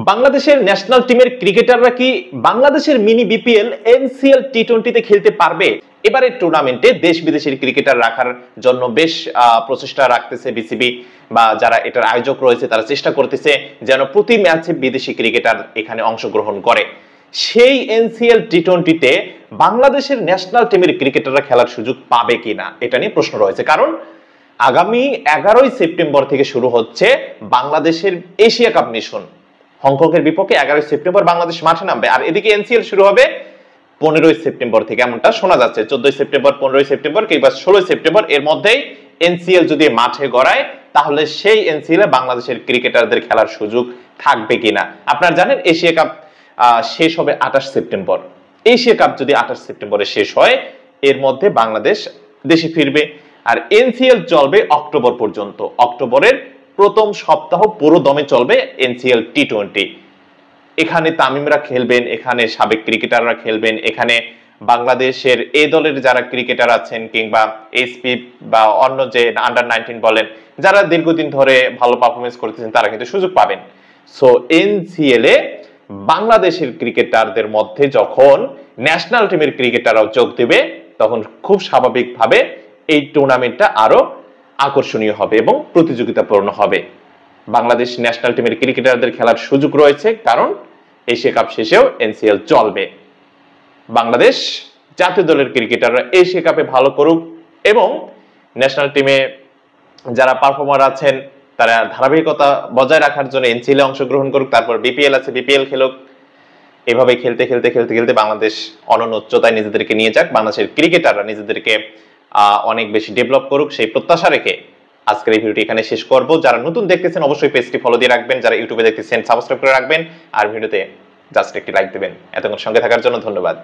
বাংলাদেশের ন্যাশনাল টিমের ক্রিকেটাররা কি বাংলাদেশের মিনি বিপিএল এনসিএল টি20 খেলতে পারবে? এবারের টুর্নামেন্টে দেশ বিদেশের ক্রিকেটার রাখার জন্য বেশ প্রচেষ্টা রাখতেছে বিসিবি বা যারা এটার আয়োজক রয়েছে তারা চেষ্টা করতেছে যেন প্রতি ম্যাচে বিদেশি ক্রিকেটার এখানে অংশগ্রহণ করে। সেই এনসিএল টি20তে বাংলাদেশের ন্যাশনাল টিমের ক্রিকেটাররা খেলার সুযোগ পাবে কিনা এটা নিয়ে প্রশ্ন রয়েছে, কারণ আগামী 11ই সেপ্টেম্বর থেকে শুরু হচ্ছে বাংলাদেশের এশিয়া কাপ মিশন। হংকংয়ের বিপক্ষে 11ই সেপ্টেম্বর বাংলাদেশ মাঠে নামবে, আর এদিকে এনসিএল শুরু হবে 15ই সেপ্টেম্বর থেকে, এমনটা শোনা যাচ্ছে। 14ই সেপ্টেম্বর, 15ই সেপ্টেম্বর কিংবা 16ই সেপ্টেম্বর এর মধ্যেই এনসিএল যদি মাঠে গড়ায় তাহলে সেই এনসিএল এ বাংলাদেশের ক্রিকেটারদের খেলার সুযোগ থাকবে কিনা। আপনারা জানেন এশিয়া কাপ শেষ হবে 28 সেপ্টেম্বর। এশিয়া কাপ যদি 28 সেপ্টেম্বরে শেষ হয় এর মধ্যে বাংলাদেশ দেশে ফিরবে, আর এনসিএল চলবে অক্টোবর পর্যন্ত। অক্টোবরের প্রথম সপ্তাহ পুরো দমে চলবে এনসিএল টি20। এখানে তামিমরা খেলবেন, এখানে সাবেক ক্রিকেটাররা খেলবেন, এখানে বাংলাদেশের এ দলের যারা ক্রিকেটার আছেন কিংবা এসপি বা অন্য যে আন্ডার 19 বলেন যারা দীর্ঘদিন ধরে ভালো পারফরমেন্স করতেছেন তারা কিন্তু সুযোগ পাবেন। সো এনসিএল এ বাংলাদেশের ক্রিকেটারদের মধ্যে যখন ন্যাশনাল টিমের ক্রিকেটাররাও যোগ দেবে তখন খুব স্বাভাবিকভাবে এই টুর্নামেন্টটা আরো আকর্ষণীয় হবে এবং প্রতিযোগিতাপূর্ণ হবে। বাংলাদেশ ন্যাশনাল টিমের ক্রিকেটারদের খেলার সুযোগ রয়েছে, কারণ এশিয়া কাপ শেষেও এনসিএল চলবে। বাংলাদেশ জাতীয় দলের ক্রিকেটাররা এশিয়া কাপে ভালো করুক এবং ন্যাশনাল টিমে যারা পারফর্মার আছেন তারা ধারাবাহিকতা বজায় রাখার জন্য এনসিএল এ অংশগ্রহণ করুক, তারপর বিপিএল আছে বিপিএল খেলুক। এভাবে খেলতে খেলতে খেলতে খেলতে বাংলাদেশ অনন্য উচ্চতায় নিজেদেরকে নিয়ে যাক, বাংলাদেশের ক্রিকেটাররা নিজেদেরকে অনেক বেশি ডেভেলপ করুক সেই প্রত্যাশা রেখে আজকের এই ভিডিওটি এখানে শেষ করব। যারা নতুন দেখতেছেন অবশ্যই পেজটি ফলো দিয়ে রাখবেন, যারা ইউটিউবে দেখতেছেন সাবস্ক্রাইব করে রাখবেন, আর ভিডিওতে জাস্ট একটি লাইক দিবেন। এতক্ষণ সঙ্গে থাকার জন্য ধন্যবাদ।